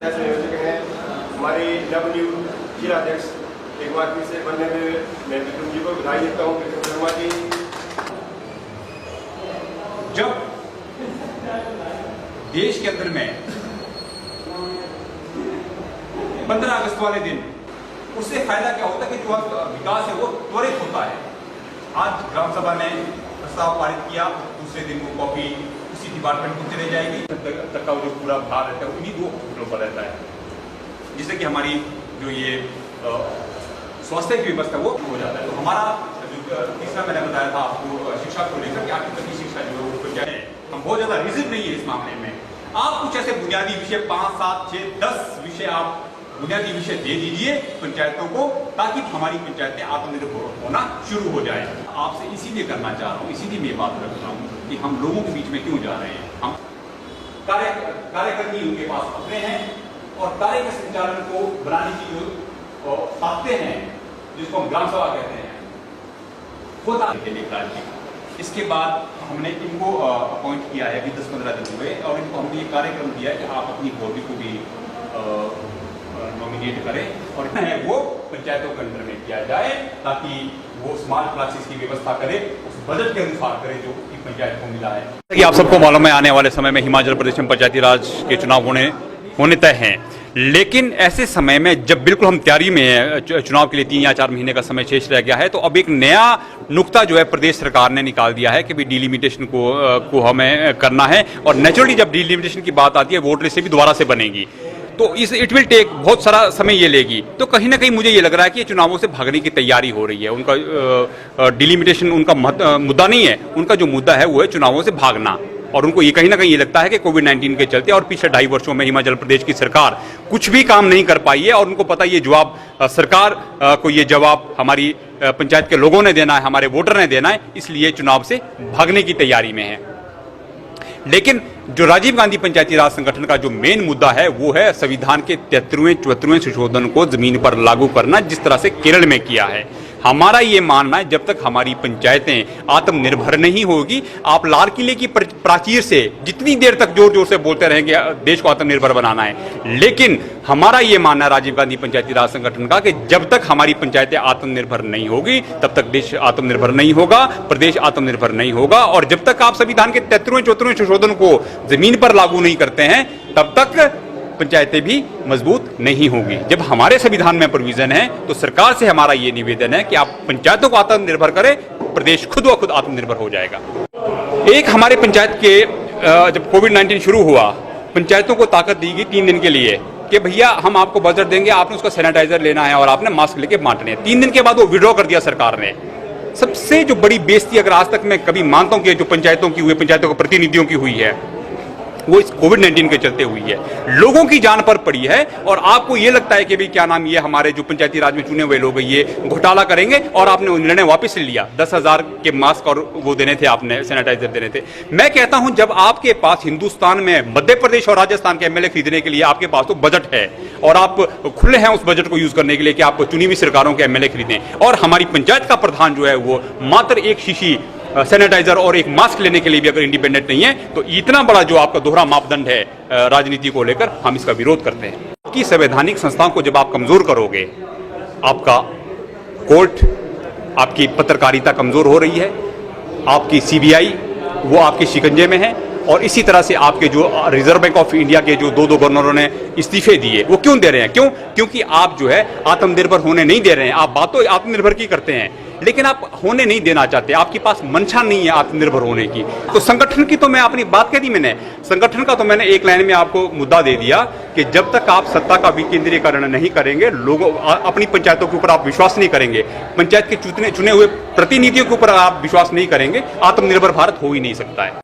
संयोजक हैं हमारे नवनियुक्त जिलाध्यक्ष एक बार फिर से बनने में मैं विक्रम जी को बधाई देता हूँ। विक्रम शर्मा जी, जब देश के अंदर में 15 अगस्त वाले दिन उससे फायदा क्या होता है कि जो विकास है वो त्वरित होता है। आज ग्राम सभा ने प्रस्ताव पारित किया, दूसरे दिन वो कॉपी उसी डिपार्टमेंट को चले जाएगी, तक का जो पूरा भार रहता है उन्हीं 2 हॉस्पिटलों पर रहता है, जिससे कि हमारी जो ये स्वास्थ्य की व्यवस्था वो हो जाता है। तो हमारा जो तीसरा मैंने बताया था आपको शिक्षा को लेकर कि आपकी तकनीकी शिक्षा जो है क्या है, हम बहुत ज्यादा रिजिड नहीं है इस मामले में। आप कुछ ऐसे बुनियादी विषय 5, 7, 6, 10 विषय आप बुनियादी विषय दे दीजिए पंचायतों को, ताकि हमारी पंचायतें आत्मनिर्भर होना शुरू हो जाए। आपसे इसीलिए करना चाह रहा हूँ, इसीलिए मैं बात रख रहा हूँ कि हम लोगों के बीच में क्यों जा रहे हैं। हम कार्यकर्मी उनके पास अपने हैं और कार्य के संचालन को बनाने की जो ताकते हैं, जिसको हम ग्राम सभा कहते हैं, वो ताकते हैं। इसके बाद हमने इनको अपॉइंट किया है, अभी 10-15 दिन हुए, और इनको हमने ये कार्यक्रम दिया है कि आप अपनी बॉडी को भी नॉमिनेट करें और वो पंचायतों के अंदर में किया जाए, ताकि वो स्मार्ट क्लासेस की व्यवस्था करे, उस बजट के अनुसार करे जो पंचायत को मिला है। कि आप सबको मालूम है, आने वाले समय में हिमाचल प्रदेश में पंचायती राज के चुनाव होने तय हैं, लेकिन ऐसे समय में जब बिल्कुल हम तैयारी में है, चुनाव के लिए 3 या 4 महीने का समय शेष रह गया है, तो अब एक नया नुक्ता जो है प्रदेश सरकार ने निकाल दिया है कि भी डिलिमिटेशन को हमें करना है। और नेचुरली जब डिलिमिटेशन की बात आती है, वोट लिस्ट से भी दोबारा से बनेगी, तो इट विल टेक, बहुत सारा समय ये लेगी। तो कहीं ना कहीं मुझे ये लग रहा है कि ये चुनावों से भागने की तैयारी हो रही है। उनका डिलिमिटेशन उनका मुद्दा नहीं है, उनका जो मुद्दा है वो है चुनावों से भागना। और उनको ये कहीं ना कहीं ये लगता है कि कोविड-19 के चलते और पिछले 2.5 वर्षों में हिमाचल प्रदेश की सरकार कुछ भी काम नहीं कर पाई है, और उनको पता ये जवाब सरकार को ये जवाब हमारी पंचायत के लोगों ने देना है, हमारे वोटर ने देना है, इसलिए चुनाव से भागने की तैयारी में है। लेकिन जो राजीव गांधी पंचायती राज संगठन का जो मेन मुद्दा है वो है संविधान के 73वें संशोधन को जमीन पर लागू करना, जिस तरह से केरल में किया है। हमारा ये मानना है जब तक हमारी पंचायतें आत्मनिर्भर नहीं होगी, आप लाल किले की प्राचीर से जितनी देर तक जोर जोर से बोलते रहेंगे देश को आत्मनिर्भर बनाना है, लेकिन हमारा ये मानना है राजीव गांधी पंचायती राज संगठन का कि जब तक हमारी पंचायतें आत्मनिर्भर नहीं होगी तब तक देश आत्मनिर्भर नहीं होगा, प्रदेश आत्मनिर्भर नहीं होगा। और जब तक आप संविधान के 73वें संशोधन को जमीन पर लागू नहीं करते हैं, तब तक पंचायतें भी मजबूत नहीं होगी। जब हमारे संविधान में प्रोविजन है, तो सरकार से हमारा ये निवेदन है कि आप पंचायतों को आत्मनिर्भर करें, प्रदेश खुद व खुद आत्मनिर्भर हो जाएगा। एक हमारे पंचायत के जब कोविड-19 शुरू हुआ, पंचायतों को ताकत दी गई 3 दिन के लिए कि भैया हम आपको बजट देंगे, आपने उसका सैनिटाइजर लेना है और आपने मास्क लेके बांटने हैं। 3 दिन के बाद वो विड्रॉ कर दिया सरकार ने। सबसे जो बड़ी बेइज्जती अगर आज तक मैं कभी मानता हूं कि जो पंचायतों की हुई, पंचायतों के प्रतिनिधियों की हुई है, वो इस कोविड-19 के चलते हुई है। लोगों की जान पर पड़ी है, और आपको ये लगता है कि भाई क्या नाम, ये हमारे जो पंचायती राज में चुने हुए लोग ये घोटाला करेंगे, और आपने निर्णय वापस ले लिया। 10,000 के मास्क और वो देने थे, आपने सैनिटाइजर देने थे। मैं कहता हूं जब आपके पास हिंदुस्तान में मध्य प्रदेश और राजस्थान के एमएलए खरीदने के लिए आपके पास तो बजट है, और आप खुले हैं उस बजट को यूज करने के लिए कि आप चुनी हुई सरकारों के एमएलए खरीदें, और हमारी पंचायत का प्रधान जो है वो मात्र 1 शीशी सैनिटाइजर और 1 मास्क लेने के लिए भी अगर इंडिपेंडेंट नहीं है, तो इतना बड़ा जो आपका दोहरा मापदंड है राजनीति को लेकर, हम इसका विरोध करते हैं। कि संवैधानिक संस्थाओं को जब आप कमजोर करोगे, आपका कोर्ट, आपकी पत्रकारिता कमजोर हो रही है, आपकी सीबीआई वो आपके शिकंजे में है, और इसी तरह से आपके जो रिजर्व बैंक ऑफ इंडिया के जो 2 गवर्नरों ने इस्तीफे दिए, वो क्यों दे रहे हैं? क्योंकि आप जो है आत्मनिर्भर होने नहीं दे रहे हैं। आप बात तो आत्मनिर्भर की करते हैं, लेकिन आप होने नहीं देना चाहते, आपके पास मंशा नहीं है आत्मनिर्भर होने की। तो संगठन की तो मैं अपनी बात कह दी, मैंने संगठन का तो मैंने एक लाइन में आपको मुद्दा दे दिया कि जब तक आप सत्ता का विकेंद्रीकरण नहीं करेंगे, लोगों अपनी पंचायतों के ऊपर आप विश्वास नहीं करेंगे, पंचायत के चुने हुए प्रतिनिधियों के ऊपर आप विश्वास नहीं करेंगे, आत्मनिर्भर भारत हो ही नहीं सकता है।